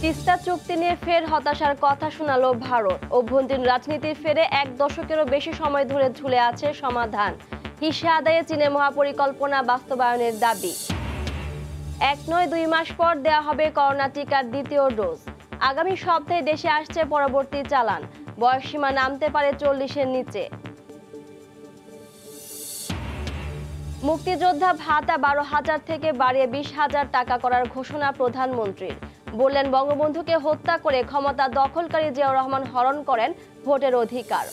তিস্তা চুক্তি নিয়ে ফের হতাশার কথা শোনালো ভারত। অভ্যন্তরীণ রাজনীতির ফেরে এক দশকেরও বেশি সময় ধরে ঝুলে আছে সমাধান। হিসা আদায়ে চীনের মহাপরিকল্পনা বাস্তবায়নের দাবি। 1-2 মাস পর দেয়া হবে করোনা টিকার দ্বিতীয় ডোজ। আগামী সপ্তাহে দেশে আসছে পরবর্তী চালান। বয়সসীমা নামতে পারে 40-এর নিচে। মুক্তিযোদ্ধা ভাতা 12,000 থেকে বাড়িয়ে 20,000 টাকা করার ঘোষণা প্রধানমন্ত্রীর। বললেন, বঙ্গবন্ধুকে হত্যা করে ক্ষমতা দখলকারী জিয়াউর রহমান হরণ করেন ভোটের অধিকার।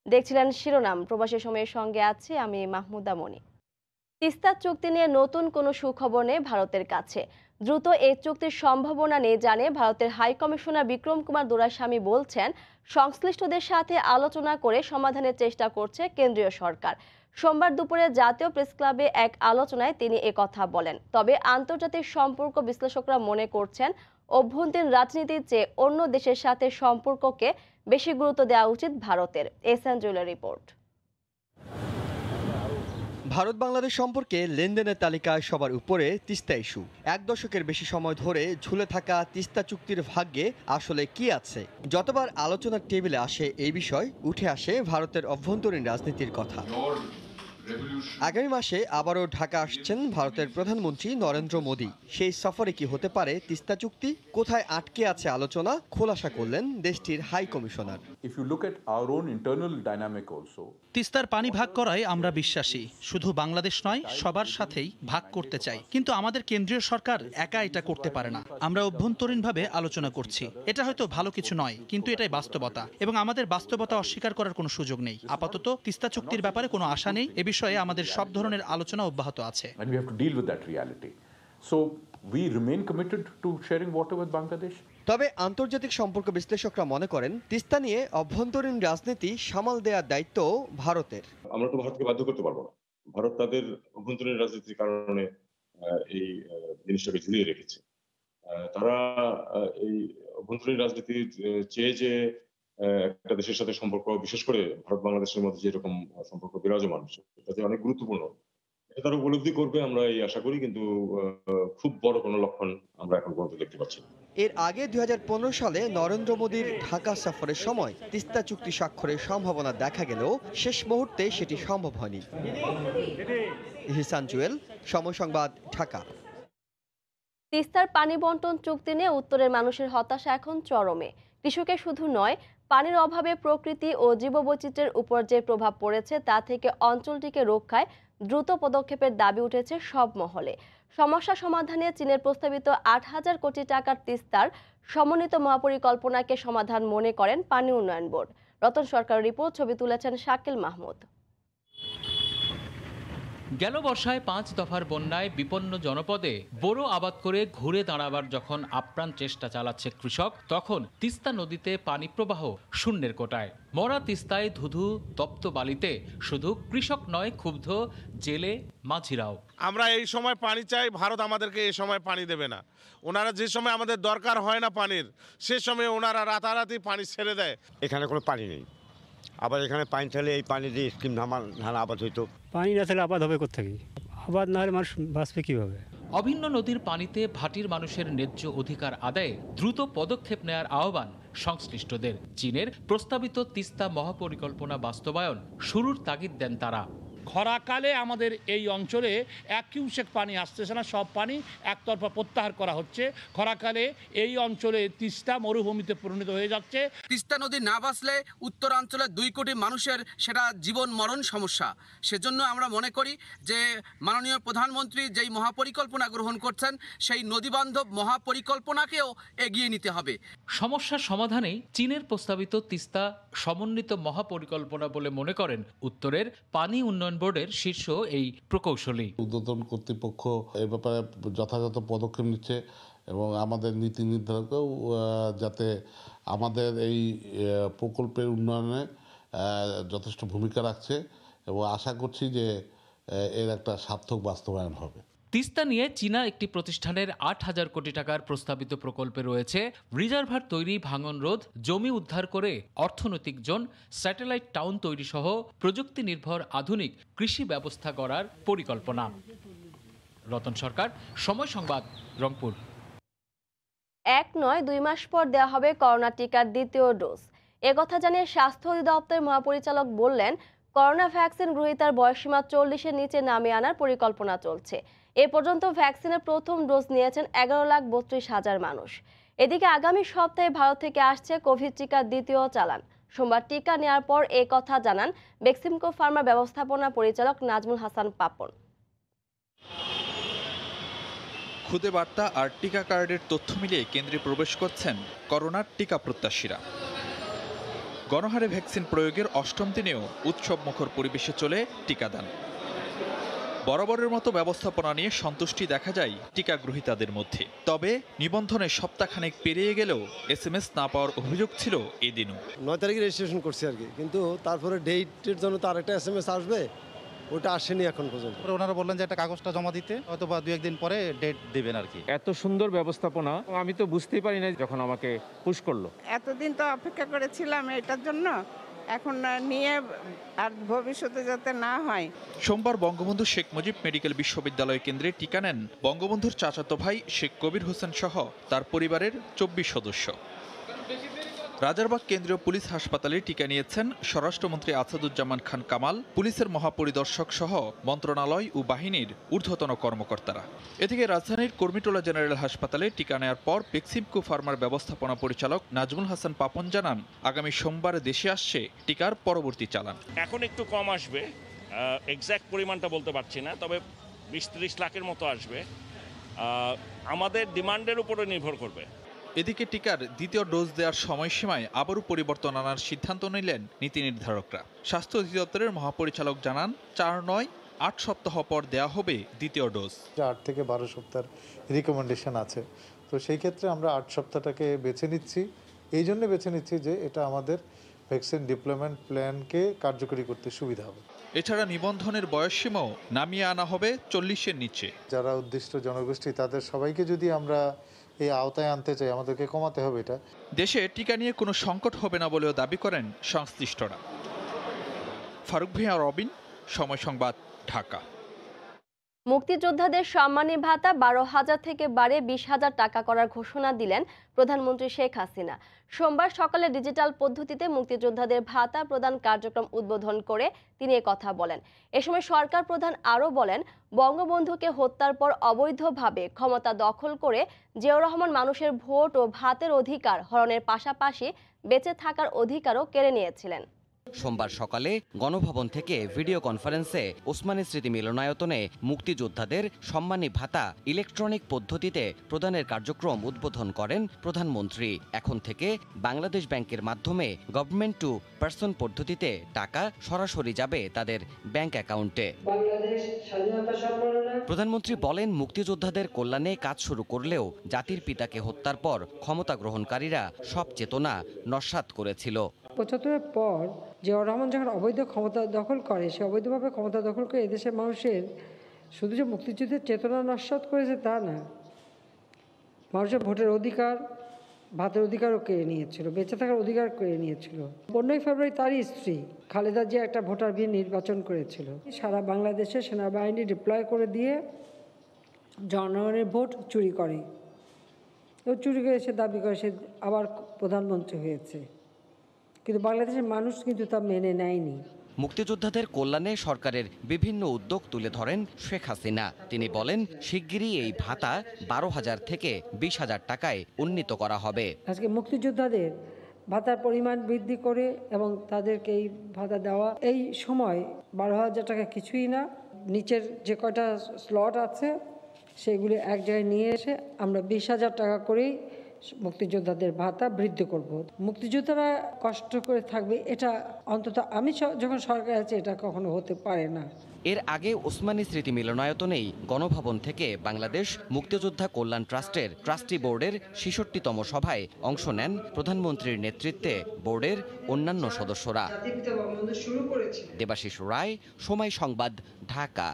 দেখছিলেন শিরোনাম। প্রবাসী সময়ের সঙ্গে আছি আমি মাহমুদা মনি। তিস্তা চুক্তি নিয়ে নতুন কোনো সুখবর নেই ভারতের কাছে। দ্রুত এই চুক্তির সম্ভাবনা নেই জানে ভারতের হাই কমিশনার বিক্রম কুমার দোরাইস্বামী বলছেন, সংশ্লিষ্টদের সাথে আলোচনা করে সমাধানের চেষ্টা করছে কেন্দ্রীয় সরকার। সোমবার দুপুরে জাতীয় প্রেস ক্লাবে এক আলোচনায় তিনি একথা বলেন। তবে আন্তর্জাতিক সম্পর্ক বিশ্লেষকরা মনে করছেন, অভ্যন্তরীণ রাজনীতির চেয়ে অন্য দেশের সাথে সম্পর্ককে বেশি গুরুত্ব দেওয়া উচিত ভারতের। SN jeweller report. Bharat Bangladesh সম্পর্কে লেনদেনের তালিকায় সবার উপরে তিস্তা ইস্যু। এক দশকের বেশি সময় ধরে ঝুলে থাকা তিস্তা চুক্তির ভাগ্যে আসলে কি আছে? যতবার আলোচনার টেবিলে আসে এই বিষয় উঠে আসে ভারতের অভ্যন্তরীণ রাজনীতির কথা। আগামী মাসে আবারও ঢাকা আসছেন ভারতের প্রধানমন্ত্রী নরেন্দ্র মোদী। সেই সফরে কি হতে পারে তিস্তা চুক্তি? কোথায় আটকে আছে আলোচনা খোলাসা করলেন দেশটির হাই কমিশনার। তিস্তার পানি ভাগ করায় আমরা বিশ্বাসী। শুধু বাংলাদেশ নয়, সবার সাথেই ভাগ করতে চাই। কিন্তু আমাদের কেন্দ্রীয় সরকার একা এটা করতে পারে না। আমরা অভ্যন্তরীণভাবে আলোচনা করছি। এটা হয়তো ভালো কিছু নয়, কিন্তু এটাই বাস্তবতা এবং আমাদের বাস্তবতা অস্বীকার করার কোনো সুযোগ নেই। আপাতত তিস্তা চুক্তির ব্যাপারে কোনো আশা নেই। এ বিষয়ে আমাদের সব ধরনের আলোচনা অব্যাহত আছে। তবে আন্তর্জাতিক সম্পর্ক বিশ্লেষকরা মনে করেন, তিস্তা নিয়ে অভ্যন্তরীণ রাজনীতি সামাল দেওয়ার দায়িত্ব ভারতের। আমরা তো ভারতকে বাধ্য করতে পারবো না। ভারত তাদের অভ্যন্তরীণ রাজনীতির কারণে এই জিনিসটাকে ঝুলিয়ে রেখেছে। তারা এই অভ্যন্তরীণ রাজনীতি চেয়ে যে একটা দেশের সাথে সম্পর্ক, বিশেষ করে ভারত বাংলাদেশের মধ্যে যেরকম সম্পর্ক বিরাজমান, সেটা অনেক গুরুত্বপূর্ণ, এটা তারা উপলব্ধি করবে আমরা এই আশা করি। কিন্তু খুব বড় কোনো লক্ষণ আমরা এখন পর্যন্ত দেখতে পাচ্ছি না। এর আগে 2015 সালে নরেন্দ্র মোদীর ঢাকা সফরের সময় তিস্তা চুক্তি স্বাক্ষরের সম্ভাবনা দেখা গেলেও শেষ মুহূর্তে সেটি সম্ভব হয়নি। ইহসান জুয়েল, সময় সংবাদ, ঢাকা। তিস্তার পানি বন্টন চুক্তি নিয়ে উত্তরের মানুষের হতাশা এখন চরমে। কৃষকের শুধু নয়, পানির অভাবে প্রকৃতি ও জীববৈচিত্র্যের উপর যে প্রভাব পড়েছে তা থেকে অঞ্চলটিকে রক্ষায় দ্রুত পদক্ষেপের দাবি উঠেছে সব মহলে। সমস্যা সমাধানে চীনের প্রস্তাবিত 8,000 কোটি টাকার তিস্তার সমন্বিত মহাপরিকল্পনাকে সমাধান মনে করেন পানি উন্নয়ন বোর্ড। রতন সরকার রিপোর্ট, ছবি তুলেছেন শাকিল মাহমুদ। গেল বর্ষায় 5 দফার বন্যায় বিপন্ন জনপদে বোরো আবাদ করে ঘুরে দাঁড়াবার যখন আপ্রাণ চেষ্টা চালাচ্ছে কৃষক, তখন তিস্তা নদীতে পানি প্রবাহ শূন্যের কোটায়। মরা তিস্তায় ধুধু তপ্ত বালিতে শুধু কৃষক নয়, ক্ষুব্ধ জেলে মাঝিরাও। আমরা এই সময় পানি চাই, ভারত আমাদেরকে এই সময় পানি দেবে না। ওনারা যে সময় আমাদের দরকার হয় না পানির, সে সময় ওনারা রাতারাতি পানি ছেড়ে দেয়। এখানে কোনো পানি নেই, আবার এখানে পানি থাকলে এই পানি দিয়ে স্কিম ধান আবাদ হইতো। পানি না থাকলে আবাদ হবে কোথেকে? আবাদ না হলে মানুষ বাঁচবে কিভাবে? অভিন্ন নদীর পানিতে ভাটির মানুষের ন্যায্য অধিকার আদায়ে দ্রুত পদক্ষেপ নেয়ার আহ্বান সংশ্লিষ্টদের। চীনের প্রস্তাবিত তিস্তা মহাপরিকল্পনা বাস্তবায়ন শুরুর তাগিদ দেন তারা। খরাকালে আমাদের এই অঞ্চলে 1 কিউসেক পানি আসতেছে না, সব পানি একতরফা প্রত্যাহার করা হচ্ছে। খরাকালে এই অঞ্চলে তিস্তা মরুভূমিতে পরিণত হয়ে যাচ্ছে। তিস্তা নদী না বাঁচলে উত্তরাঞ্চলের 2 কোটি মানুষের সেটা জীবন মরণ সমস্যা। সেজন্য আমরা মনে করি যে মাননীয় প্রধানমন্ত্রী যেই মহাপরিকল্পনা গ্রহণ করছেন, সেই নদীবান্ধব মহাপরিকল্পনাকেও এগিয়ে নিতে হবে। সমস্যার সমাধানেই চীনের প্রস্তাবিত তিস্তা সমন্বিত মহাপরিকল্পনা বলে মনে করেন উত্তরের পানি উন্নয়ন বোর্ডের শীর্ষ এই প্রকৌশলী। ঊর্ধ্বতন কর্তৃপক্ষ এ ব্যাপারে যথাযথ পদক্ষেপ নিচ্ছে এবং আমাদের নীতি নির্ধারকও যাতে আমাদের এই প্রকল্পের উন্নয়নে যথেষ্ট ভূমিকা রাখছে এবং আশা করছি যে এর একটা সার্থক বাস্তবায়ন হবে। তিস্তা নিয়ে চীনা একটি প্রতিষ্ঠানের 8,000 কোটি টাকার প্রস্তাবিত প্রকল্পে রয়েছে রিজার্ভার তৈরি, ভাঙন রোধ, জমি উদ্ধার করে অর্থনৈতিক জোন, স্যাটেলাইট টাউন তৈরি সহ প্রযুক্তি নির্ভর আধুনিক কৃষি ব্যবস্থা গড়ার পরিকল্পনা। রতন সরকার, সময় সংবাদ, রংপুর। 1-9-2 মাস পর দেওয়া হবে করোনা টিকার দ্বিতীয় ডোজ। একথা জানিয়ে স্বাস্থ্য অধিদপ্তরের মহাপরিচালক বললেন, করোনা ভ্যাকসিন গ্রহীতার বয়সসীমা 40-এর নিচে নামিয়ে আনার পরিকল্পনা চলছে। এ পর্যন্ত ভ্যাকসিনের প্রথম ডোজ নিয়েছেন 11,32,000 মানুষ। এদিকে আগামী সপ্তাহে ভারত থেকে আসছে কোভিড টিকার দ্বিতীয় চালান। সোমবার টিকা নেওয়ার পর এ কথা জানান বেক্সিমকো ফার্মার ব্যবস্থাপনা পরিচালক নাজমুল হাসান পাপন। খুদে বার্তা আর টিকা কার্ডের তথ্য মিলিয়ে কেন্দ্রে প্রবেশ করছেন করোনার টিকা প্রত্যাশীরা। গণহারে ভ্যাকসিন প্রয়োগের 8ম দিনেও উৎসবমুখর পরিবেশে চলে টিকাদান। বরাবরের মতো ব্যবস্থাপনা নিয়ে সন্তুষ্টি দেখা যায় টিকা গ্রহীতাদের মধ্যে। তবে নিবন্ধনের সপ্তাহখানেক পেরিয়ে গেলেও SMS না পাওয়ার অভিযোগ ছিল এদিনও। 9 তারিখে রেজিস্ট্রেশন করছি আর কি, কিন্তু তারপরে ডেটের জন্য তো আরেকটা SMS আসবে, ওটা আসেনি এখন পর্যন্ত। ওনারা বললেন যে একটা কাগজটা জমা দিতে, হয়তো বা 2-1 দিন পরে ডেট দেবেন আর কি। এত সুন্দর ব্যবস্থাপনা আমি তো বুঝতেই পারি না যখন আমাকে পুশ করলো। এতদিন তো অপেক্ষা করেছিলাম এটার জন্য, এখন নিয়ে আর ভবিষ্যতে যাতে না হয়। সোমবার বঙ্গবন্ধু শেখ মুজিব মেডিকেল বিশ্ববিদ্যালয় কেন্দ্রে টিকা নেন বঙ্গবন্ধুর চাচাতো ভাই শেখ কবির হোসেন সহ তার পরিবারের 24 সদস্য। রাজারবাগ কেন্দ্রীয় পুলিশ হাসপাতালে টিকা নিয়েছেন স্বরাষ্ট্রমন্ত্রী আসাদুজ্জামান খান কামাল, পুলিশের মহাপরিদর্শক সহ মন্ত্রণালয় ও বাহিনীর ঊর্ধ্বতন কর্মকর্তারা। এদিকে রাজধানীর কর্মীটোলা জেনারেল হাসপাতালে টিকা নেওয়ার পর বেক্সিমকো ফার্মার ব্যবস্থাপনা পরিচালক নাজমুল হাসান পাপন জানান, আগামী সোমবার দেশে আসছে টিকার পরবর্তী চালান। এখন একটু কম আসবে, এক্স্যাক্ট পরিমাণটা বলতে পারছি না, তবে 20-30 লাখের মতো আসবে। আমাদের ডিমান্ডের উপরে নির্ভর করবে। এদিকে টিকার দ্বিতীয় ডোজ দেওয়ার সময়সীমায় আবারও পরিবর্তন আনার সিদ্ধান্ত নিলেন নীতি নির্ধারকরা। স্বাস্থ্য অধিদপ্তরের মহাপরিচালক জানান, 4-9-8 সপ্তাহ পর দেওয়া হবে দ্বিতীয় ডোজ। 8 থেকে 12 সপ্তাহের রিকমেন্ডেশন আছে, তো সেই ক্ষেত্রে আমরা 8 সপ্তাহটাকে বেছে নিচ্ছি। এই জন্য বেছে নিচ্ছি যে এটা আমাদের ভ্যাকসিন ডিপ্লয়মেন্ট প্ল্যানকে কার্যকরী করতে সুবিধা হবে। এছাড়া নিবন্ধনের বয়সসীমাও নামিয়ে আনা হবে 40-এর নিচে। যারা উদ্দিষ্ট জনগোষ্ঠী তাদের সবাইকে যদি আমরা এই আওতায় আনতে চাই, আমাদেরকে কমাতে হবে এটা। দেশে টিকা নিয়ে কোনো সংকট হবে না বলেও দাবি করেন সংশ্লিষ্টরা। ফারুক ভিয়া, রবিন, সময় সংবাদ, ঢাকা। মুক্তিযোদ্ধাদের সম্মানী ভাতা 12,000 থেকে বাড়িয়ে 20,000 টাকা করার ঘোষণা দিলেন প্রধানমন্ত্রী শেখ হাসিনা। সোমবার সকালে ডিজিটাল পদ্ধতিতে মুক্তিযোদ্ধাদের ভাতা প্রদান কার্যক্রম উদ্বোধন করে তিনি কথা বলেন। এ সময় সরকার প্রধান আরও বলেন, বঙ্গবন্ধুকে হত্যার পর অবৈধভাবে ক্ষমতা দখল করে জিয়াউর রহমান মানুষের ভোট ও ভাতের অধিকার হরণের পাশাপাশি বেঁচে থাকার অধিকারও কেড়ে নিয়েছিলেন। সোমবার সকালে গণভবন থেকে ভিডিও কনফারেন্সে ওসমানী স্মৃতি মিলনায়তনে মুক্তিযোদ্ধাদের সম্মানী ভাতা ইলেকট্রনিক পদ্ধতিতে প্রদানের কার্যক্রম উদ্বোধন করেন প্রধানমন্ত্রী। এখন থেকে বাংলাদেশ ব্যাংকের মাধ্যমে গভর্নমেন্ট টু পারসন পদ্ধতিতে টাকা সরাসরি যাবে তাদের ব্যাংক অ্যাকাউন্টে। প্রধানমন্ত্রী বলেন, মুক্তিযোদ্ধাদের কল্যাণে কাজ শুরু করলেও জাতির পিতাকে হত্যার পর ক্ষমতা গ্রহণকারীরা সব চেতনা নস্যাৎ করেছিল। ৭৫-এর পর জিয়াউর রহমান যখন অবৈধ ক্ষমতা দখল করে, সে অবৈধভাবে ক্ষমতা দখল করে এদেশের মানুষের শুধু যে মুক্তিযুদ্ধের চেতনা নস্যাৎ করেছে তা না, মানুষের ভোটের অধিকার, ভাতের অধিকারও কেড়ে নিয়েছিল, বেঁচে থাকার অধিকার কেড়ে নিয়েছিল। 15ই ফেব্রুয়ারি তারই স্ত্রী খালেদা জিয়া একটা ভোটার বিল নির্বাচন করেছিল। সারা বাংলাদেশে সেনাবাহিনী ডিপ্লয় করে দিয়ে জনগণের ভোট চুরি করে, এবং চুরি করে সে দাবি করে সে আবার প্রধানমন্ত্রী হয়েছে, কিন্তু বাংলাদেশের মানুষ কিন্তু তা মেনে নেয়নি। মুক্তিযোদ্ধাদের কল্যাণে সরকারের বিভিন্ন উদ্যোগ তুলে ধরেন শেখ হাসিনা। তিনি বলেন, শিগগিরই এই ভাতা 12,000 থেকে 20,000 টাকায় উন্নীত করা হবে। আজকে মুক্তিযোদ্ধাদের ভাতার পরিমাণ বৃদ্ধি করে এবং তাদেরকে এই ভাতা দেওয়া, এই সময় 12,000 টাকা কিছুই না। নিচের যে কয়টা স্লট আছে সেগুলি এক জায়গায় নিয়ে এসে আমরা 20,000 টাকা করেই মুক্তিযোদ্ধাদের ভাতা বৃদ্ধি করব। মুক্তিযোদ্ধারা কষ্ট করে থাকবে, এটা অন্তত আমি যখন সরকার আছে এটা কখনো হতে পারে না। এর আগে ওসমানী স্মৃতি মিলনায়তনেই গণভবন থেকে বাংলাদেশ মুক্তিযোদ্ধা কল্যাণ ট্রাস্টের ট্রাস্টি বোর্ডের 66তম সভায় অংশ নেন প্রধানমন্ত্রীর নেতৃত্বে বোর্ডের অন্যান্য সদস্যরা। দেবাশিস রায়, সময় সংবাদ, ঢাকা।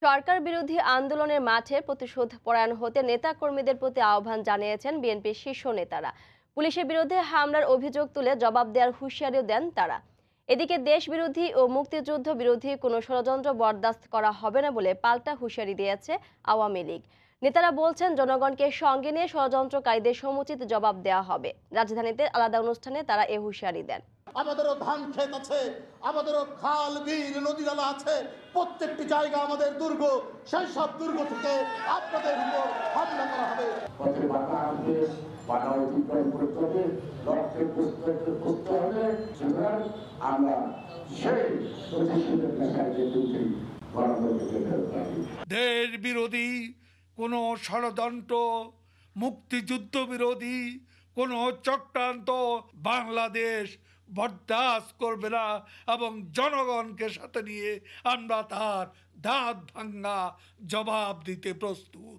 সরকার বিরোধী আন্দোলনের মাঠে প্রতিশোধ পরায়ণ হতে নেতা কর্মীদের প্রতি আহ্বান জানিয়েছেন বিএনপির শীর্ষ নেতারা। পুলিশের বিরুদ্ধে হামলার অভিযোগ তুলে জবাব দেওয়ার হুঁশিয়ারিও দেন তারা। এদিকে দেশ বিরোধী ও মুক্তিযুদ্ধ বিরোধী কোনো ষড়যন্ত্র বরদাস্ত করা হবে না বলে পাল্টা হুঁশিয়ারি দিয়েছে আওয়ামী লীগ। নেতারা বলছেন, জনগণকে সঙ্গে নিয়ে ষড়যন্ত্রকারীদের সমুচিত জবাব দেওয়া হবে। রাজধানীতে আলাদা অনুষ্ঠানে তারা এ হুঁশিয়ারি দেন। আমাদেরও ধান ক্ষেত আছে, আমাদেরও খাল বিল নদী নালা আছে, প্রত্যেকটি জায়গা আমাদের দুর্গ, সেই সব দুর্গ থেকে আপনাদের উপর হামলা করা হবে। দেশ বিরোধী কোনো ষড়যন্ত্র, মুক্তিযুদ্ধ বিরোধী কোনো চক্রান্ত বাংলাদেশ বরদাস্ত করবে না এবং জনগণকে সাথে নিয়ে আমরা তার দাঁত ভাঙ্গা জবাব দিতে প্রস্তুত।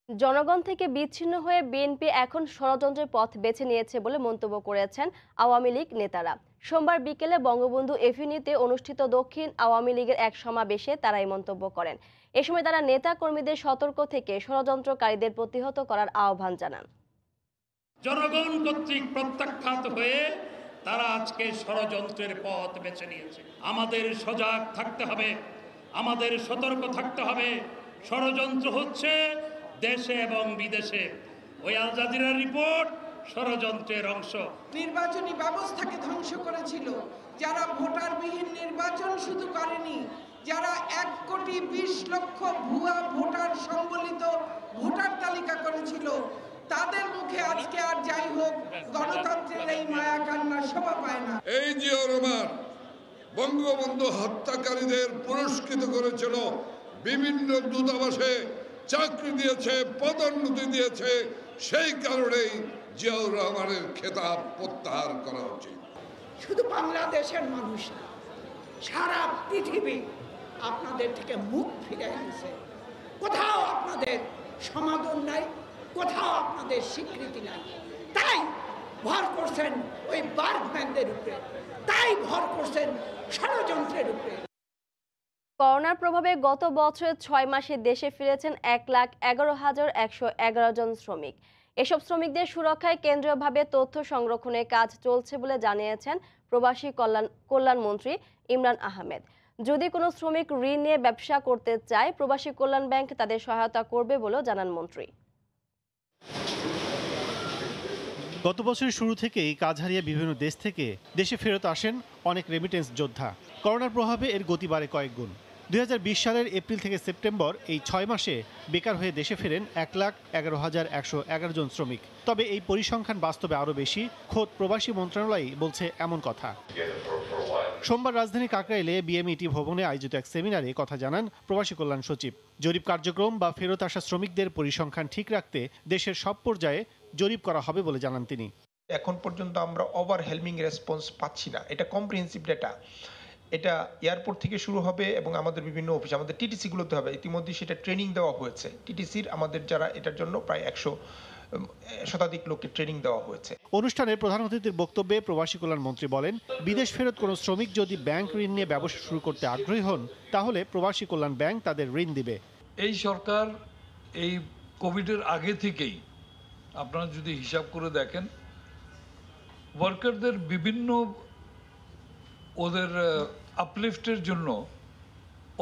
জনগণ থেকে বিচ্ছিন্ন হয়ে বিএনপি এখন ষড়যন্ত্রের পথ বেছে নিয়েছে বলে মন্তব্য করেছেন আওয়ামী লীগ নেতারা। সোমবার বিকেলে বঙ্গবন্ধু এভিনিউতে অনুষ্ঠিত দক্ষিণ আওয়ামী লীগের এক সমাবেশে তারা এই মন্তব্য করেন। এ সময় তারা নেতা কর্মীদের সতর্ক থেকে ষড়যন্ত্রকারীদের প্রতিহত করার আহ্বান জানান। জনগণ কর্তৃক প্রত্যাখ্যাত হয়ে তারা আজকে ষড়যন্ত্রের পথ বেছে নিয়েছে। আমাদের সজাগ থাকতে হবে, আমাদের সতর্ক থাকতে হবে। ষড়যন্ত্র হচ্ছে দেশে এবং বিদেশে। ওই আল জাজিরার রিপোর্ট ষড়যন্ত্রের অংশ। নির্বাচনী ব্যবস্থাকে ধ্বংস করেছিল যারা ভোটারবিহীন নির্বাচন শুধু করেনি, যারা 1,20,00,000 ভুয়া ভোটার সম্বলিত ভোটার তালিকা করেছিল, তাদের মুখে আজকে আর যাই হোক গণতন্ত্রের এই মায়া কান্না শোভা পায় না। এই জিয়াউর রহমান বঙ্গবন্ধু হত্যাকারীদের পুরস্কৃত করেছিল, বিভিন্ন দূতাবাসে চাকরি দিয়েছে, পদোন্নতি দিয়েছে। সেই কারণেই জিয়াউর রহমানের খেতাব প্রত্যাহার করা উচিত। শুধু বাংলাদেশের মানুষ না, সারা পৃথিবী আপনাদের থেকে মুখ ফিরে গেছে। কোথাও আপনাদের সমাদর নাই, কোথাও আপনাদের স্বীকৃতি নাই। তাই ভর করছেন ওই বার্গম্যানদের উপরে, তাই ভর করছেন ষড়যন্ত্রের উপরে। করোনার প্রভাবে গত বছরের 6 মাসে দেশে ফিরেছেন 1,11,111 জন শ্রমিক। এসব শ্রমিকদের সুরক্ষায় কেন্দ্রীয়ভাবে তথ্য সংরক্ষণের কাজ চলছে বলে জানিয়েছেন প্রবাসী কল্যাণ মন্ত্রী ইমরান আহমেদ। যদি কোনো শ্রমিক ঋণ নিয়ে ব্যবসা করতে চায়, প্রবাসী কল্যাণ ব্যাংক তাদের সহায়তা করবে বলেও জানান মন্ত্রী। গত বছরের শুরু থেকেই কাজ হারিয়ে বিভিন্ন দেশ থেকে দেশে ফেরত আসেন অনেক রেমিটেন্স যোদ্ধা। করোনার প্রভাবে এর গতি বাড়ে কয়েক গুণ। 2020 সালের এপ্রিল থেকে সেপ্টেম্বর এই 6 মাসে বেকার হয়ে দেশে ফেরেন 1,11,111 জন শ্রমিক। তবে এই পরিসংখ্যান বাস্তবে আরও বেশি। খোদ প্রবাসী মন্ত্রণালয়ই বলছে এমন কথা। সোমবার রাজধানী কাকরাইলে বিএমইটি ভবনে আয়োজিত এক সেমিনারে কথা জানান প্রবাসী কল্যাণ সচিব। জরিপ কার্যক্রম বা ফেরত আসা শ্রমিকদের পরিসংখ্যান ঠিক রাখতে দেশের সব পর্যায়ে জরিপ করা হবে বলে জানান তিনি। এখন পর্যন্ত আমরা ওভারহেলমিং রেসপন্স পাচ্ছি না। এটা কম্প্রিহেন্সিভ ডেটা। এটা এয়ারপোর্ট থেকে শুরু হবে এবং আমাদের বিভিন্ন অফিস, আমাদের টিটিসিগুলোতে হবে। ইতিমধ্যে সেটা ট্রেনিং দেওয়া হয়েছে। টিটিসির আমাদের যারা এটার জন্য প্রায় 100 শতাধিক লোককে ট্রেনিং দেওয়া হয়েছে। অনুষ্ঠানে প্রধান অতিথির বক্তব্যে প্রবাসী কল্যাণ মন্ত্রী বলেন, বিদেশ ফেরত কোনো শ্রমিক যদি ব্যাংক ঋণ নিয়ে ব্যবসা শুরু করতে আগ্রহী হন, তাহলে প্রবাসী কল্যাণ ব্যাংক তাদের ঋণ দিবে। এই সরকার এই কোভিডের আগে থেকেই আপনারা যদি হিসাব করে দেখেন, ওয়ার্কারদের বিভিন্ন ওদের আপলিফটের জন্য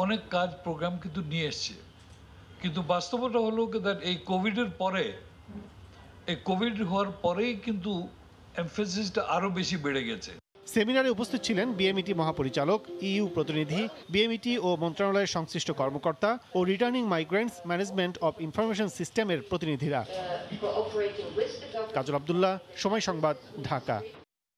অনেক কাজ প্রোগ্রাম কিন্তু নিয়ে এসছে। কিন্তু বাস্তবতা হলো এই কোভিডের পরে, এই কোভিড হওয়ার পরেই কিন্তু এমফেসিসটা আরও বেশি বেড়ে গেছে। সেমিনারে উপস্থিত ছিলেন বিএমইটি মহাপরিচালক, ইইউ প্রতিনিধি, বিএমইটি ও মন্ত্রণালয়ের সংশ্লিষ্ট কর্মকর্তা ও returning migrants management of information সিস্টেমের প্রতিনিধিরা। কাজল আব্দুল্লাহ, সময় সংবাদ, ঢাকা।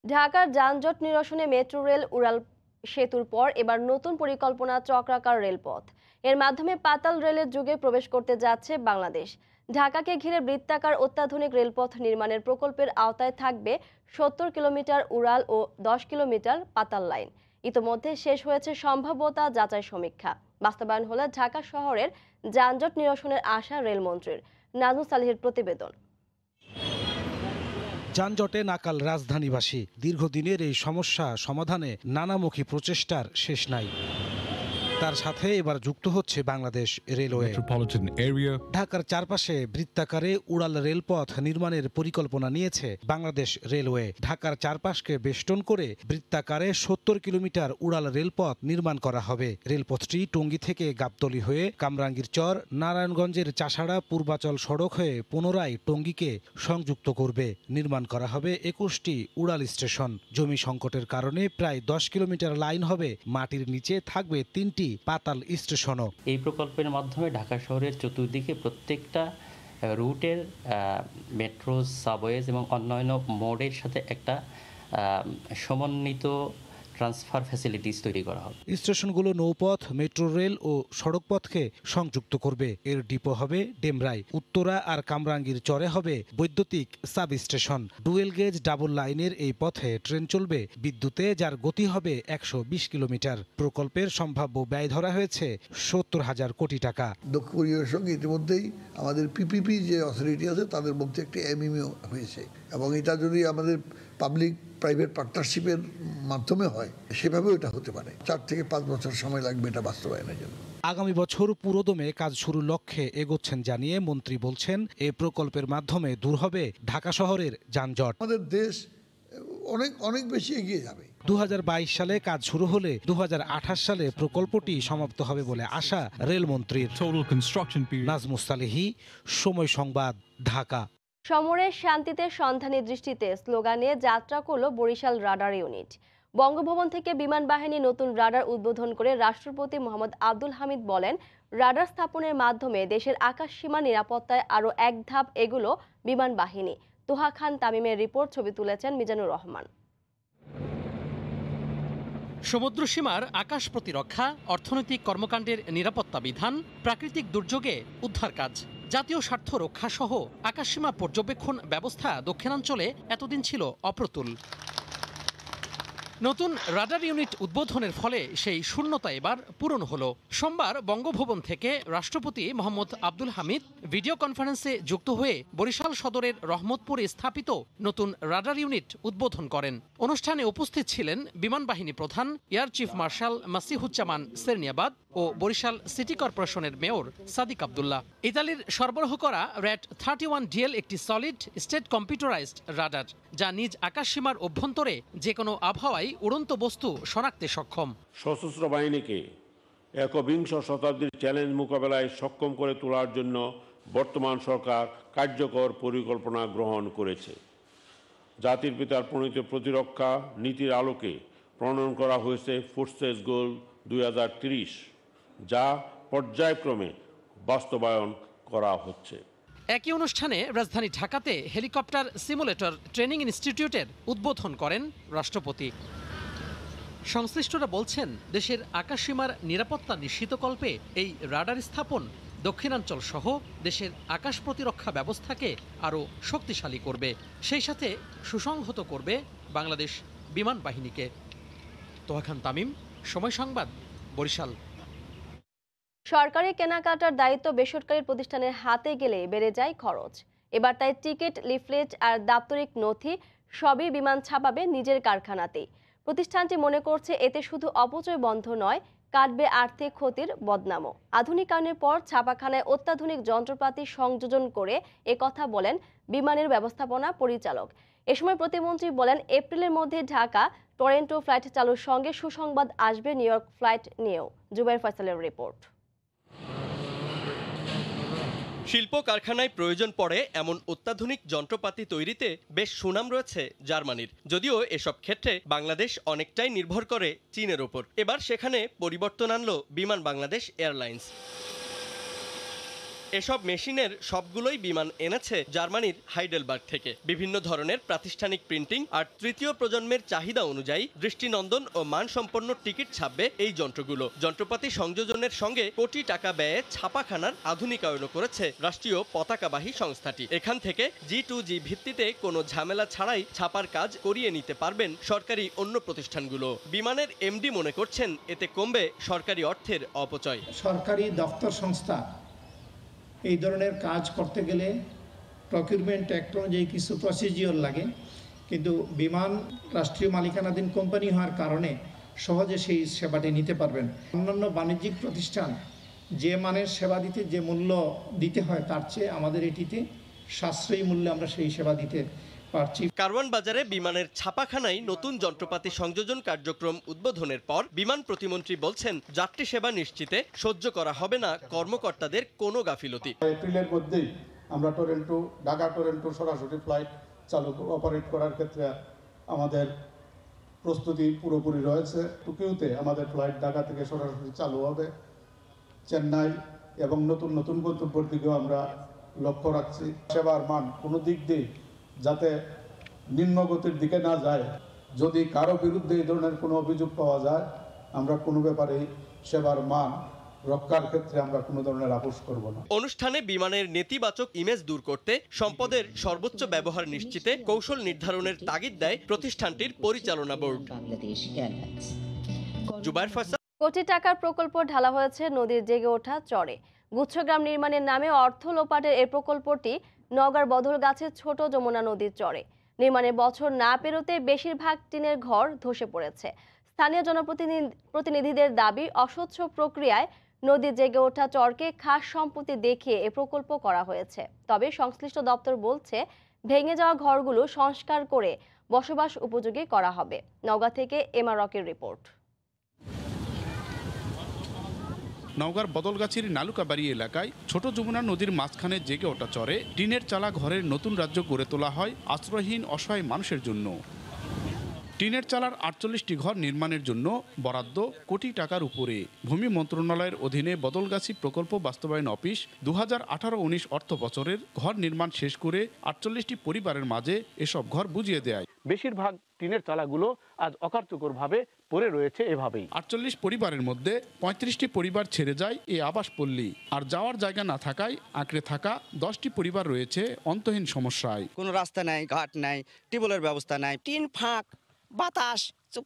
ঢাকার যানজট নিরসনে মেট্রো রেল উড়াল সেতুর পর এবার নতুন পরিকল্পনা চক্রাকার রেলপথ। এর মাধ্যমে পাতাল রেলের যুগে প্রবেশ করতে যাচ্ছে বাংলাদেশ। ঢাকাকে ঘিরে বৃত্তাকার অত্যাধুনিক রেলপথ নির্মাণের প্রকল্পের আওতায় থাকবে 70 কিলোমিটার উড়াল ও 10 কিলোমিটার পাতাল লাইন। ইতোমধ্যে শেষ হয়েছে সম্ভাব্যতা যাচাই সমীক্ষা। বাস্তবায়ন হলে ঢাকা শহরের যানজট নিরসনের আশা রেলমন্ত্রীর। নাজমুল সালিহের প্রতিবেদন। যানজটে নাকাল রাজধানীবাসী। দীর্ঘদিনের এই সমস্যা সমাধানে নানামুখী প্রচেষ্টার শেষ নাই। তার সাথে এবার যুক্ত হচ্ছে বাংলাদেশ রেলওয়ে। ঢাকার চারপাশে বৃত্তাকারে উড়াল রেলপথ নির্মাণের পরিকল্পনা নিয়েছে বাংলাদেশ রেলওয়ে। ঢাকার চারপাশকে বেষ্টন করে বৃত্তাকারে 70 কিলোমিটার উড়াল রেলপথ নির্মাণ করা হবে। রেলপথটি টঙ্গী থেকে গাবতলী হয়ে কামরাঙ্গীর চর, নারায়ণগঞ্জের চাষাড়া পূর্বাচল সড়ক হয়ে পুনরায় টঙ্গীকে সংযুক্ত করবে। নির্মাণ করা হবে 21টি উড়াল স্টেশন। জমি সংকটের কারণে প্রায় 10 কিলোমিটার লাইন হবে, মাটির নিচে থাকবে 3টি পাতাল স্টেশনও। এই প্রকল্পের মাধ্যমে ঢাকা শহরের চতুর্দিকে প্রত্যেকটা রুটের মেট্রো, সাবওয়েজ এবং অন্যান্য মোডের সাথে একটা সমন্বিত ট্রান্সফার ফ্যাসিলিটিস তৈরি করা হবে। স্টেশনগুলো নৌপথ, মেট্রো রেল ও সড়কপথকে সংযুক্ত করবে। এর ডিপো হবে ডেমরায়। উত্তরা আর কামরাঙ্গীর চরে হবে বৈদ্যুতিক sub station. Dual gauge double লাইনের এই পথে ট্রেন চলবে বিদ্যুতে, যার গতি হবে 120 কিলোমিটার। প্রকল্পের সম্ভাব্য ব্যয় ধরা হয়েছে 70,000 কোটি টাকা। দক্ষিণ কোরিয়ার সঙ্গে ইতিমধ্যেই আমাদের পিপিপি যে অথরিটি আছে তাদের মধ্যে একটি এমএমও হয়েছে, এবং এটা যদি আমাদের পাবলিক প্রাইভেট পার্টনারশিপের মাধ্যমে হয় সেভাবেও এটা হতে পারে। 4 থেকে 5 বছর সময় লাগবে এটা বাস্তবায়নের জন্য। আগামী বছর পুরোদমে কাজ শুরুর লক্ষ্যে এগোচ্ছেন জানিয়ে মন্ত্রী বলছেন, এই প্রকল্পের মাধ্যমে দূর হবে ঢাকা শহরের যানজট। আমাদের দেশ অনেক বেশি এগিয়ে যাবে। 2022 সালে কাজ শুরু হলে 2028 সালে প্রকল্পটি সমাপ্ত হবে বলে আশা রেলমন্ত্রীর। নাজমুস সালেহী, সময় সংবাদ, ঢাকা। সমরের শান্তিতে সন্ধানী দৃষ্টিতে স্লোগানে যাত্রা করল বরিশাল রাডার ইউনিট। বঙ্গভবন থেকে বিমান বাহিনী নতুন রাডার উদ্বোধন করে রাষ্ট্রপতি মোহাম্মদ আব্দুল হামিদ বলেন, রাডার স্থাপনের মাধ্যমে দেশের আকাশ সীমা নিরাপত্তায় আরও এক ধাপ এগুলো বিমান বাহিনী। তোহা খান তামিমের রিপোর্ট, ছবি তুলেছেন মিজানুর রহমান। সমুদ্র সীমার আকাশ প্রতিরক্ষা, অর্থনৈতিক কর্মকাণ্ডের নিরাপত্তা বিধান, প্রাকৃতিক দুর্যোগে উদ্ধার কাজ, জাতীয় স্বার্থ রক্ষা সহ আকাশসীমা পর্যবেক্ষণ ব্যবস্থা দক্ষিণাঞ্চলে এতদিন ছিল অপ্রতুল। নতুন রাডার ইউনিট উদ্বোধনের ফলে সেই শূন্যতা এবার পূরণ হলো। সোমবার বঙ্গভবন থেকে রাষ্ট্রপতি মোহাম্মদ আব্দুল হামিদ ভিডিও কনফারেন্সে যুক্ত হয়ে বরিশাল সদরের রহমতপুরে স্থাপিত নতুন রাডার ইউনিট উদ্বোধন করেন। অনুষ্ঠানে উপস্থিত ছিলেন বিমান বাহিনী প্রধান air chief marshal Masihuzzaman Serniabat ও বরিশাল সিটি কর্পোরেশনের মেয়র সাদিক আব্দুল্লাহ। ইতালির সরবরাহ করা RAT 31 DL একটি সলিড স্টেট কম্পিউটারাইজড রাডার, যা নিজ আকাশসীমার অভ্যন্তরে যে কোনো আবহাওয়ায় উড়ন্ত বস্তু শনাক্তে সক্ষম। সশস্ত্র বাহিনীকে একবিংশ শতাব্দীর চ্যালেঞ্জ মোকাবেলায় সক্ষম করে তোলার জন্য বর্তমান সরকার কার্যকর পরিকল্পনা গ্রহণ করেছে। জাতির পিতার প্রণীত প্রতিরক্ষা নীতির আলোকে প্রণয়ন করা হয়েছে ফোর্সেস গোল 2030, যা পর্যায়ক্রমে বাস্তবায়ন করা হচ্ছে। একই অনুষ্ঠানে রাজধানী ঢাকাতে হেলিকপ্টার সিমুলেটর ট্রেনিং ইনস্টিটিউটের উদ্বোধন করেন রাষ্ট্রপতি। সংশ্লিষ্টরা বলছেন, দেশের আকাশসীমার নিরাপত্তা নিশ্চিতকল্পে এই রাডার স্থাপন দক্ষিণাঞ্চল সহ দেশের আকাশ প্রতিরক্ষা ব্যবস্থাকে আরও শক্তিশালী করবে, সেই সাথে সুসংহত করবে বাংলাদেশ বিমান বাহিনীকে। তোহা খান তামিম, সময় সংবাদ, বরিশাল। সরকারি কেনাকাটার দায়িত্ব বেসরকারি প্রতিষ্ঠানের হাতে গেলে বেড়ে যায় খরচ। এবার তাই টিকিট, লিফলেট আর দাপ্তরিক নথি সবই বিমান ছাপাবে নিজের কারখানাতেই। প্রতিষ্ঠানটি মনে করছে এতে শুধু অপচয় বন্ধ নয়, কাটবে আর্থিক ক্ষতির বদনামও। আধুনিকায়নের পর ছাপাখানায় অত্যাধুনিক যন্ত্রপাতি সংযোজন করে একথা বলেন বিমানের ব্যবস্থাপনা পরিচালক। এ সময় প্রতিমন্ত্রী বলেন, এপ্রিলের মধ্যে ঢাকা টরন্টো ফ্লাইট চালুর সঙ্গে সুসংবাদ আসবে নিউ ইয়র্ক ফ্লাইট নিয়েও। জুবাইর ফয়সালের রিপোর্ট। শিল্প কারখানায় প্রয়োজন পড়ে এমন অত্যাধুনিক যন্ত্রপাতি তৈরিতে বেশ সুনাম রয়েছে জার্মানির। যদিও এসব ক্ষেত্রে বাংলাদেশ অনেকটাই নির্ভর করে চীনের ওপর। এবার সেখানে পরিবর্তন আনলো বিমান বাংলাদেশ এয়ারলাইন্স। এসব মেশিনের সবগুলোই বিমান এনেছে জার্মানির হাইডেলবার্গ থেকে। বিভিন্ন ধরনের প্রাতিষ্ঠানিক প্রিন্টিং আর তৃতীয় প্রজন্মের চাহিদা অনুযায়ী দৃষ্টিনন্দন ও মানসম্পন্ন টিকিট ছাপবে এই যন্ত্রগুলো। যন্ত্রপাতি সংযোজনের সঙ্গে কোটি টাকা ব্যয়ে ছাপাখানার আধুনিকায়ন করেছে রাষ্ট্রীয় পতাকাবাহী সংস্থাটি। এখান থেকে G2G ভিত্তিতে কোনো ঝামেলা ছাড়াই ছাপার কাজ করিয়ে নিতে পারবেন সরকারি অন্য প্রতিষ্ঠানগুলো। বিমানের এমডি মনে করছেন, এতে কমবে সরকারি অর্থের অপচয়। সরকারি দপ্তর সংস্থা এই ধরনের কাজ করতে গেলে প্রকিউরমেন্ট অ্যাক্ট অনুযায়ী কিছু প্রসিজিওর লাগে, কিন্তু বিমান রাষ্ট্রীয় মালিকানাধীন কোম্পানি হওয়ার কারণে সহজে সেই সেবাটি নিতে পারবেন। অন্যান্য বাণিজ্যিক প্রতিষ্ঠান যে মানের সেবা দিতে যে মূল্য দিতে হয় তার চেয়ে আমাদের এটিতে সাশ্রয়ী মূল্যে আমরা সেই সেবা দিতে পারছি। কারওয়ান বাজারে বিমানের ছাপাখানায় নতুন যন্ত্রপাতি সংযোজন কার্যক্রম উদ্বোধনের পর বিমান প্রতিমন্ত্রী বলছেন, যাত্রী সেবা নিশ্চিতে সহ্য করা হবে না কর্মকর্তাদের কোনো গাফিলতি। এপ্রিলের মধ্যেই আমরা ঢাকা টরন্টো সরাসরি ফ্লাইট চালু অপারেট করার ক্ষেত্রে আমাদের প্রস্তুতি পুরোপুরি রয়েছে। টোকিওতে আমাদের ফ্লাইট ঢাকা থেকে সরাসরি চালু হবে। চেন্নাই এবং নতুন নতুন গন্তব্যের দিকেও আমরা লক্ষ্য রাখছি। সেবার মান কোনো দিক দিয়ে যাতে নিম্নগতির দিকে না যায়। যদি কারো বিরুদ্ধে এই ধরনের কোনো অভিযোগ পাওয়া যায়, আমরা কোনো ব্যাপারে সেবার মান রক্ষার ক্ষেত্রে আমরা কোনো ধরনের আপোষ করব না। অনুষ্ঠানে বিমানের নেতিবাচক ইমেজ দূর করতে সম্পদের সর্বোচ্চ ব্যবহার নিশ্চিতে কৌশল নির্ধারণের তাগিদ দেয় প্রতিষ্ঠানটির পরিচালনা বোর্ড। জুবায়ের ফয়সাল। কোটি টাকার প্রকল্প ঢালা হয়েছে নদীর জেগে ওঠা চরে। গুচ্ছগ্রাম নির্মাণের নামে অর্থ লোপাটের এই প্রকল্পটি নওগাঁর বদলগাছের ছোট যমুনা নদীর চরে। নির্মাণের বছর না পেরোতে বেশিরভাগ টিনের ঘর ধসে পড়েছে। স্থানীয় জনপ্রতিনিধিদের দাবি, অস্বচ্ছ প্রক্রিয়ায় নদীর জেগে ওঠা চরকে খাস সম্পত্তি দেখিয়ে এ প্রকল্প করা হয়েছে। তবে সংশ্লিষ্ট দপ্তর বলছে, ভেঙে যাওয়া ঘরগুলো সংস্কার করে বসবাস উপযোগী করা হবে। নওগাঁ থেকে এমআর রকের রিপোর্ট। নওগাঁর বদলগাছির নালুকাবাড়ি এলাকায় ছোট যমুনা নদীর মাঝখানে জেগে ওঠা চরে টিনের চালা ঘরের নতুন রাজ্য গড়ে তোলা হয় আশ্রয়হীন অসহায় মানুষের জন্য। টিনের চালার ৪৮টি ঘর নির্মাণের জন্য বরাদ্দ কোটি টাকার উপরে। ভূমি মন্ত্রণালয়ের অধীনে বদলগাছি প্রকল্প বাস্তবায়ন অফিস ২০১৮-১৯ অর্থ বছরের ঘর নির্মাণ শেষ করে ৪৮টি পরিবারের মাঝে এসব ঘর বুঝিয়ে দেয়। বেশিরভাগ টিনের চালাগুলো আজ অকার্যকরভাবে পড়ে রয়েছে এভাবেই। ৪৮ পরিবারের মধ্যে ৩৫টি পরিবার ছেড়ে যায় এই আবাসপল্লী। আর যাওয়ার জায়গা না থাকায় আঁকড়ে থাকা 10টি পরিবার রয়েছে অন্তহীন সমস্যায়। কোনো রাস্তা নাই, ঘাট নাই, টিউবওয়েলের ব্যবস্থা নাই, টিন ফাঁক, বাতাস,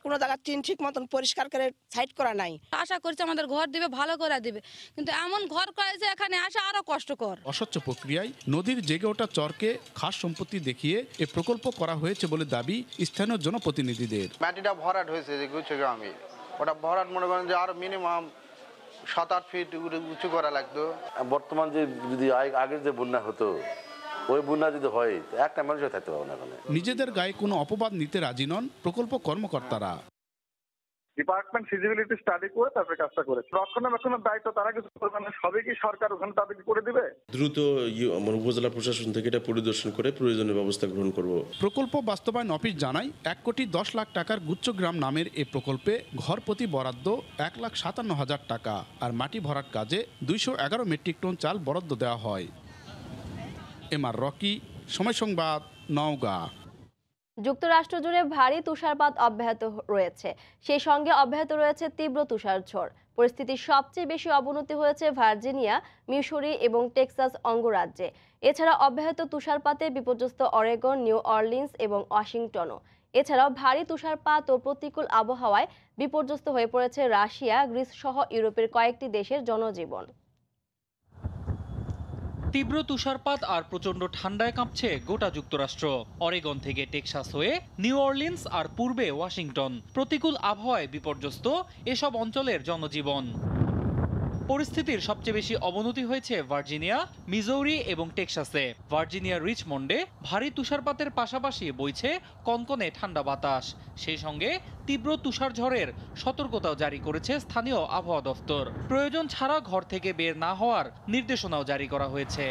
কোনো জায়গায় টিন ঠিক মতন পরিষ্কার করে সাইড করা নাই। আশা করছি আমাদের ঘর দিবে, ভালো করে দিবে, কিন্তু এমন ঘর করেছে এখানে আসা আরো কষ্টকর। অস্বচ্ছ প্রক্রিয়ায় নদীর জেগে ওঠা চরকে খাস সম্পত্তি দেখিয়ে এ প্রকল্প করা হয়েছে বলে দাবি স্থানীয় জনপ্রতিনিধিদের। মাটিটা ভরাট হয়েছে যে গুচ্ছগ্রামে, ওটা ভরাট মনে করেন যে আরো মিনিমাম ৭-৮ ফিট উঁচু করা লাগতো। বর্তমান যে যদি আগের যে বন্যা হতো, ওই বন্যা যদি হয় একটা মানুষও থাকতে পারবে না। নিজেদের গায়ে কোনো অপবাদ নিতে রাজি নন প্রকল্প কর্মকর্তারা। ডিপার্টমেন্ট ফিজিবিলিটি স্টাডি করে তারপরে কাজটা করেছে। রক্ষণাবেক্ষণের দায়িত্ব তারা কিছু করবে না, সবই কি সরকার ওখানে তাদেরকে করে দিবে? দ্রুত উপজেলা প্রশাসন থেকে এটা পরিদর্শন করে প্রয়োজনীয় ব্যবস্থা গ্রহণ করব। প্রকল্প বাস্তবায়ন অফিস জানায় ১,১০,০০,০০০ টাকার গুচ্ছগ্রাম নামের এ প্রকল্পে ঘর প্রতি বরাদ্দ ১,৫৭,০০০ টাকা আর মাটি ভরাট কাজে ২১১ মেট্রিক টন চাল বরাদ্দ দেওয়া হয়। এমআর রকি, সময় সংবাদ, নওগাঁ। যুক্তরাষ্ট্র জুড়ে ভারী তুষারপাত অব্যাহত রয়েছে, সেই সঙ্গে অব্যাহত রয়েছে তীব্র তুষারঝড়। পরিস্থিতির সবচেয়ে বেশি অবনতি হয়েছে ভার্জিনিয়া, মিসৌরি এবং টেক্সাস অঙ্গরাজ্যে। এছাড়া অব্যাহত তুষারপাতে বিপর্যস্ত অরেগন, নিউ অরলিন্স এবং ওয়াশিংটনও। এছাড়াও ভারী তুষারপাত ও প্রতিকূল আবহাওয়ায় বিপর্যস্ত হয়ে পড়েছে রাশিয়া, গ্রিস সহ ইউরোপের কয়েকটি দেশের জনজীবন। তীব্র তুষারপাত আর প্রচণ্ড ঠান্ডায় কাঁপছে গোটা যুক্তরাষ্ট্র। অরেগন থেকে টেক্সাস হয়ে নিউ অরলিন্স আর পূর্বে ওয়াশিংটন। প্রতিকূল আবহাওয়ায় বিপর্যস্ত এসব অঞ্চলের জনজীবন। পরিস্থিতির সবচেয়ে বেশি অবনতি হয়েছে ভার্জিনিয়া, মিজৌরি এবং টেক্সাসে। ভার্জিনিয়ার রিচমন্ডে ভারী তুষারপাতের পাশাপাশি বইছে কনকনে ঠান্ডা বাতাস। সেই সঙ্গে তীব্র তুষারঝড়ের সতর্কতাও জারি করেছে স্থানীয় আবহাওয়া দফতর। প্রয়োজন ছাড়া ঘর থেকে বের না হওয়ার নির্দেশনাও জারি করা হয়েছে।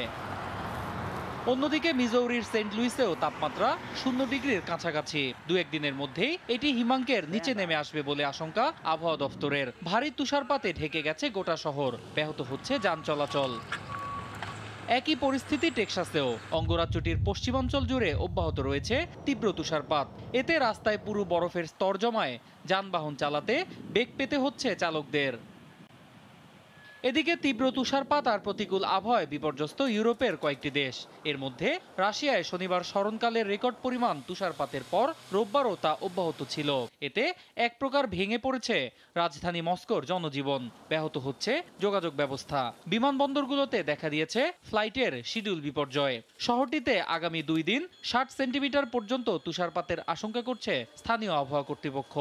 অন্যদিকে মিজৌরির সেন্ট লুইসেও তাপমাত্রা 0 ডিগ্রির কাছাকাছি। 2-1 দিনের মধ্যেই এটি হিমাঙ্কের নিচে নেমে আসবে বলে আশঙ্কা আবহাওয়া দফতরের। ভারী তুষারপাতে ঢেকে গেছে গোটা শহর, ব্যাহত হচ্ছে যান চলাচল। একই পরিস্থিতি টেক্সাসেও। অঙ্গরাজ্যটির পশ্চিমাঞ্চল জুড়ে অব্যাহত রয়েছে তীব্র তুষারপাত। এতে রাস্তায় পুরো বরফের স্তর জমায় যানবাহন চালাতে বেগ পেতে হচ্ছে চালকদের। এদিকে তীব্র তুষারপাত আর প্রতিকূল আবহাওয়ায় বিপর্যস্ত ইউরোপের কয়েকটি দেশ। এর মধ্যে রাশিয়ায় শনিবার স্মরণকালের রেকর্ড পরিমাণ তুষারপাতের পর রোববারও তা অব্যাহত ছিল। এতে এক প্রকার ভেঙে পড়েছে রাজধানী মস্কোর জনজীবন, ব্যাহত হচ্ছে যোগাযোগ ব্যবস্থা। বিমানবন্দরগুলোতে দেখা দিয়েছে ফ্লাইটের শিডিউল বিপর্যয়। শহরটিতে আগামী 2 দিন 60 সেন্টিমিটার পর্যন্ত তুষারপাতের আশঙ্কা করছে স্থানীয় আবহাওয়া কর্তৃপক্ষ।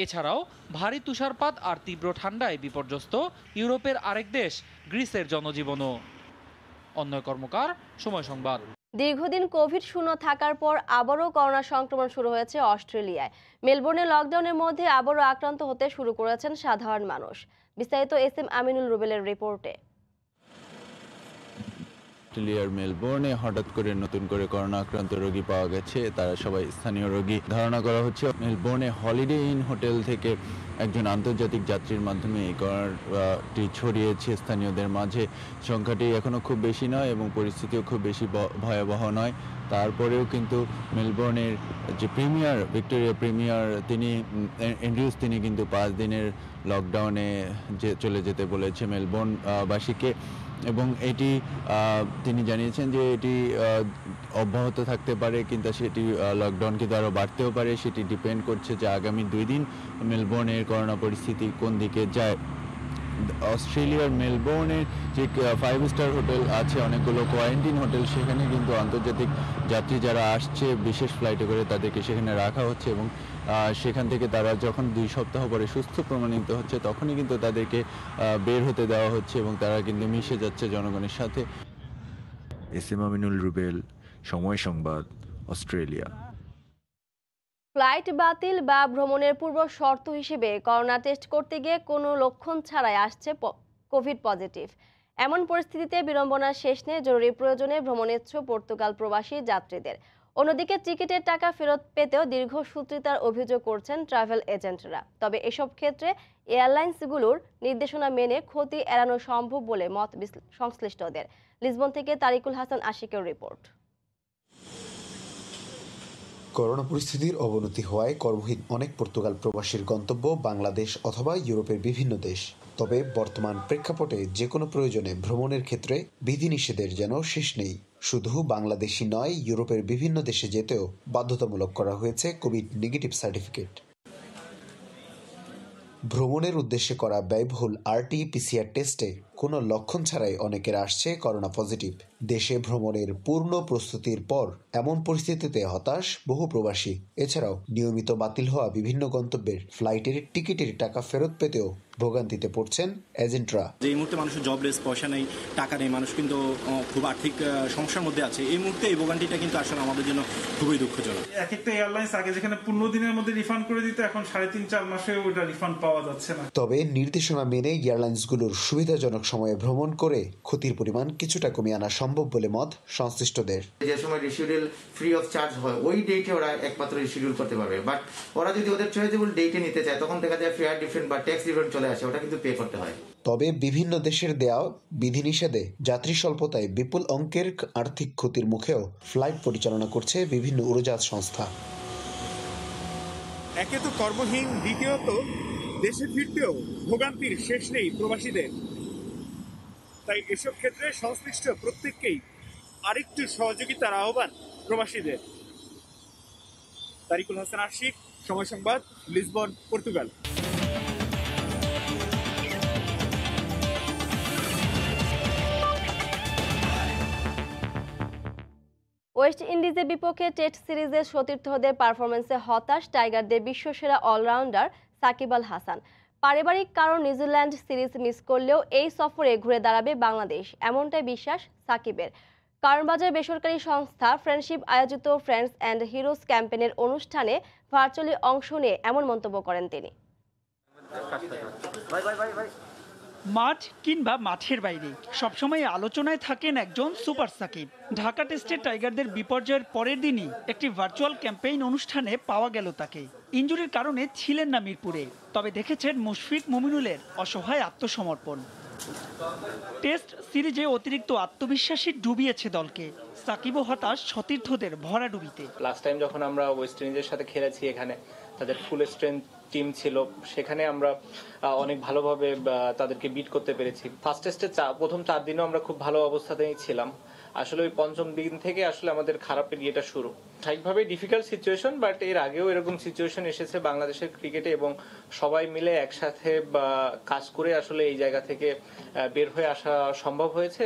এছাড়াও ভারী তুষারপাত আর তীব্র ঠান্ডায় বিপর্যস্ত ইউরোপের আরেক দেশ গ্রিসের জনজীবনও। অন্যয় কর্মকার, সময় সংবাদ। দীর্ঘদিন কোভিড শূন্য থাকার পর আবারও করোনা সংক্রমণ শুরু হয়েছে অস্ট্রেলিয়ায়। মেলবোর্নে লকডাউনের মধ্যে আবারও আক্রান্ত হতে শুরু করেছেন সাধারণ মানুষ। বিস্তারিত এসএম আমিনুল রুবেলের রিপোর্টে। অস্ট্রেলিয়ার মেলবোর্নে হঠাৎ করে নতুন করে করোনা আক্রান্ত রোগী পাওয়া গেছে। তারা সবাই স্থানীয় রোগী ধারণা করা হচ্ছে। মেলবোর্নে হলিডে ইন হোটেল থেকে একজন আন্তর্জাতিক যাত্রীর মাধ্যমে এই করোনাটি ছড়িয়েছে স্থানীয়দের মাঝে। সংখ্যাটি এখনও খুব বেশি নয় এবং পরিস্থিতিও খুব বেশি ভয়াবহ নয়। তারপরেও কিন্তু মেলবোর্নের যে প্রিমিয়ার, ভিক্টোরিয়া প্রিমিয়ার তিনি অ্যান্ড্রিউস, তিনি কিন্তু 5 দিনের লকডাউনে চলে যেতে বলেছে মেলবোর্নবাসীকে এবং এটি তিনি জানিয়েছেন যে এটি অব্যাহত থাকতে পারে, কিন্তু সেটি লকডাউন কিন্তু আরও বাড়তেও পারে। সেটি ডিপেন্ড করছে যে আগামী 2 দিন মেলবোর্নের করোনা পরিস্থিতি কোন দিকে যায়। অস্ট্রেলিয়ার মেলবোর্নের যে 5 স্টার হোটেল আছে, অনেকগুলো কোয়ারেন্টিন হোটেল, সেখানে কিন্তু আন্তর্জাতিক যাত্রী যারা আসছে বিশেষ ফ্লাইটে করে তাদেরকে সেখানে রাখা হচ্ছে এবং সেখান থেকে তারা যখন 2 সপ্তাহ পরে সুস্থ প্রমাণিত হচ্ছে তখনই কিন্তু তাদেরকে বের হতে দেওয়া হচ্ছে এবং তারা কিন্তু মিশে যাচ্ছে জনগণের সাথে। এসএম আমিনুল রুবেল, সময় সংবাদ, অস্ট্রেলিয়া। ফ্লাইট বাতিল বা ভ্রমণের পূর্ব শর্ত হিসেবে করোনা টেস্ট করতে গিয়ে কোনো লক্ষণ ছাড়াই আসছে কোভিড পজিটিভ। এমন পরিস্থিতিতে বিড়ম্বনার শেষ নেই জরুরি প্রয়োজনে ভ্রমণেচ্ছুক পর্তুগাল প্রবাসী যাত্রীদের। অন্যদিকে টিকিটের টাকা ফেরত পেতেও দীর্ঘসূত্রিতার অভিযোগ করছেন ট্রাভেল এজেন্টরা। তবে এসব ক্ষেত্রে এয়ারলাইন্সগুলোর নির্দেশনা মেনে ক্ষতি এড়ানো সম্ভব বলে মত সংশ্লিষ্টদের। লিসবন থেকে তারিকুল হাসান আশিকের রিপোর্ট। করোনা পরিস্থিতির অবনতি হওয়ায় কর্মহীন অনেক পর্তুগাল প্রবাসীর গন্তব্য বাংলাদেশ অথবা ইউরোপের বিভিন্ন দেশ। তবে বর্তমান প্রেক্ষাপটে যে কোনো প্রয়োজনে ভ্রমণের ক্ষেত্রে বিধিনিষেধের যেন শেষ নেই। শুধু বাংলাদেশই নয়, ইউরোপের বিভিন্ন দেশে যেতেও বাধ্যতামূলক করা হয়েছে কোভিড নেগেটিভ সার্টিফিকেট। ভ্রমণের উদ্দেশ্যে করা ব্যয়বহুল RT-PCR টেস্টে কোনো লক্ষণ ছাড়াই অনেকের আসছে করোনা পজিটিভ। দেশে ভ্রমণের পূর্ণ প্রস্তুতির পর এমন পরিস্থিতিতে হতাশ বহু প্রবাসী। এছাড়াও নিয়মিত বাতিল হওয়া বিভিন্ন গন্তব্যের ফ্লাইটের টিকিটের টাকা ফেরত পেতেও ভোগান্তিতে পড়ছেন এজেন্টরা। এই মুহূর্তে মানুষের জবলেস, পয়সা নেই, টাকা নেই, মানুষ কিন্তু খুব আর্থিক সমস্যার মধ্যে আছে। এই মুহূর্তে এই ভোগান্তিটা কিন্তু আসলে আমাদের জন্য খুবই দুঃখজনক। এক একটা এয়ারলাইন্স আগে যেখানে 15 দিনের মধ্যে রিফান্ড করে দিত, এখন 3.5-4 মাসে ওটা রিফান্ড পাওয়া যাচ্ছে না। তবে নির্দেশনা মেনে এয়ারলাইন্সগুলোর সুবিধাজনক সময়ে ভ্রমণ করে ক্ষতির পরিমাণ কিছুটা কমিয়ে আনা সম্ভব বলে মত সংশ্লিষ্টদের। যে সময় রিশিডিউল ফ্রি অফ চার্জ হয় ওই ডেটে ওরা একমাত্র রিশিডিউল করতে পারবে, বাট ওরা যদি ওদের চয়েজেবল ডেটে নিতে চায় তখন দেখা যায় ফেয়ার ডিফারেন্ট বা ট্যাক্স রিফান্ড চলে আসে, ওটা কিন্তু পে করতে হয়। তবে বিভিন্ন দেশের দেয়া বিধিনিষেধে যাত্রী স্বল্পতায় বিপুল অঙ্কের আর্থিক ক্ষতির মুখেও ফ্লাইট পরিচালনা করছে বিভিন্ন উড়োজাহাজ সংস্থা। একে তো কর্মহীন, দ্বিতীয়ত দেশে ফিরতেও ভোগান্তির শেষ নেই প্রবাসীদের। তাই এসব ক্ষেত্রে সংশ্লিষ্ট প্রত্যেককেই আরেকটু সহযোগিতার আহ্বান প্রবাসীদের। তারিকুল হাসান আশিক, সময় সংবাদ, লিসবন, পর্তুগাল। ওয়েস্ট ইন্ডিজের বিপক্ষে টেস্ট সিরিজের সতীর্থদের পারফরমেন্সে হতাশ টাইগারদের বিশ্বসেরা অলরাউন্ডার সাকিব আল হাসান। পারিবারিক কারণ নিউজিল্যান্ড সিরিজ মিস করলেও এই সফরে ঘুরে দাঁড়াবে বাংলাদেশ, এমনটাই বিশ্বাস সাকিবের। কারণ বাজার বেসরকারি সংস্থা ফ্রেন্ডশিপ আয়োজিত ফ্রেন্ডস অ্যান্ড হিরোজ ক্যাম্পেইনের অনুষ্ঠানে ভার্চুয়ালি অংশ নিয়ে এমন মন্তব্য করেন তিনি। মাঠ কিংবা মাঠের বাইরে সবসময় আলোচনায় থাকেন একজন সুপার সাকিব। ঢাকা টেস্টে টাইগারদের বিপর্যয়ের পরের দিনই একটি ভার্চুয়াল ক্যাম্পেইন অনুষ্ঠানে পাওয়া গেল তাকে। ইনজুরির কারণে ছিলেন না মিরপুরে, তবে দেখেছেন মুশফিক মুমিনুলের অসহায় আত্মসমর্পণ। টেস্ট সিরিজে অতিরিক্ত আত্মবিশ্বাসী ডুবিয়েছে দলকে। সাকিবও হতাশ সতীর্থদের ভরাডুবিতে। লাস্ট টাইম যখন আমরা ওয়েস্ট ইন্ডিজের সাথে খেলেছি, এখানে তাদের ফুল স্ট্রেংথ টিম ছিল, সেখানে আমরা অনেক ভালোভাবে তাদেরকে বিট করতে পেরেছি। ফার্স্ট টেস্টে প্রথম 4 দিনও আমরা খুব ভালো অবস্থাতেই ছিলাম। আসলে ওই পঞ্চম দিন থেকে আসলে আমাদের খারাপের ইয়েটা শুরু। স্বাভাবিকভাবে ডিফিকাল্ট সিচুয়েশন, বাট এর আগেও এরকম সিচুয়েশন এসেছে বাংলাদেশের ক্রিকেটে এবং সবাই মিলে একসাথে কাজ করে আসলে এই জায়গা থেকে বের হয়ে আসা সম্ভব হয়েছে।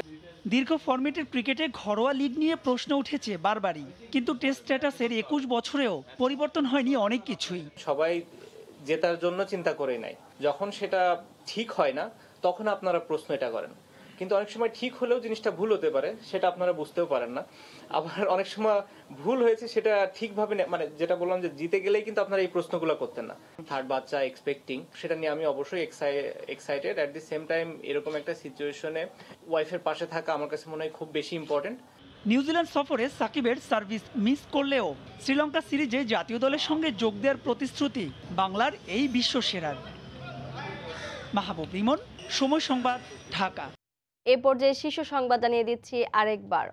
দীর্ঘ ফরম্যাটের ক্রিকেটে ঘরোয়া লিগ নিয়ে প্রশ্ন উঠেছে বারবারই, কিন্তু টেস্ট স্ট্যাটাসের 21 বছরেও পরিবর্তন হয়নি অনেক কিছুই। সবাই জেতার জন্য চিন্তা করেই নাই। যখন সেটা ঠিক হয় না তখন আপনারা প্রশ্ন এটা করেন, কিন্তু অনেক সময় ঠিক হলেও জিনিসটা ভুল হতে পারে, সেটা আপনারা বুঝতেও পারেন না। আবার অনেক সময় ভুল হয়েছে সেটা ঠিকভাবে মানে যেটা বললাম যে জিতে গেলেই কিন্তু আপনারা এই প্রশ্নগুলো করতেন না। থার্ড বাচ্চা এক্সপেক্টিং, সেটা নিয়ে আমি অবশ্যই excited. At the same time এরকম একটা সিচুয়েশনে ওয়াইফের পাশে থাকা আমার কাছে মনে হয় খুব বেশি ইম্পর্টেন্ট। নিউজিল্যান্ড সফরে সাকিবের সার্ভিস মিস করলেও শ্রীলঙ্কা সিরিজে জাতীয় দলের সঙ্গে যোগ দেওয়ার প্রতিশ্রুতি বাংলার এই বিশ্বসেরার। মাহবুব রিমন, সময় সংবাদ, ঢাকা। এ পর্যায়ে শীর্ষ সংবাদ জানিয়ে দিচ্ছি আরেকবার।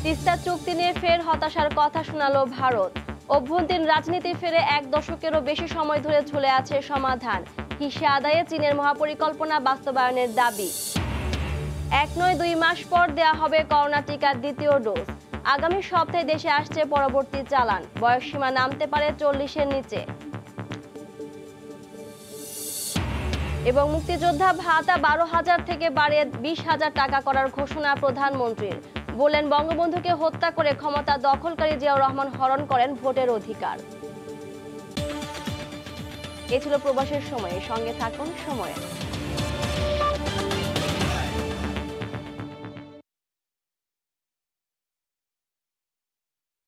তিস্তা চুক্তি নিয়ে ফের হতাশার কথা শোনালো ভারত। অভ্যন্তরীণ রাজনীতি ফেরে 1 দশকেরও বেশি সময় ধরে ঝুলে আছে সমাধান। হিসা আদায়ে চীনের মহাপরিকল্পনা বাস্তবায়নের দাবি। 1 নয় 2 মাস পর দেয়া হবে করোনা টিকার দ্বিতীয় ডোজ। আগামী সপ্তাহে দেশে আসছে পরবর্তী চালান। বয়সসীমা নামতে পারে 40-এর নিচে। এবং মুক্তিযোদ্ধা ভাতা 12,000 থেকে বাড়িয়ে 20,000 টাকা করার ঘোষণা প্রধানমন্ত্রীর। বললেন, বঙ্গবন্ধুকে হত্যা করে ক্ষমতা দখলকারী জিয়াউর রহমান হরণ করেন ভোটের অধিকার। এ ছিল প্রবাসের সময়, সঙ্গে থাকুন সময়।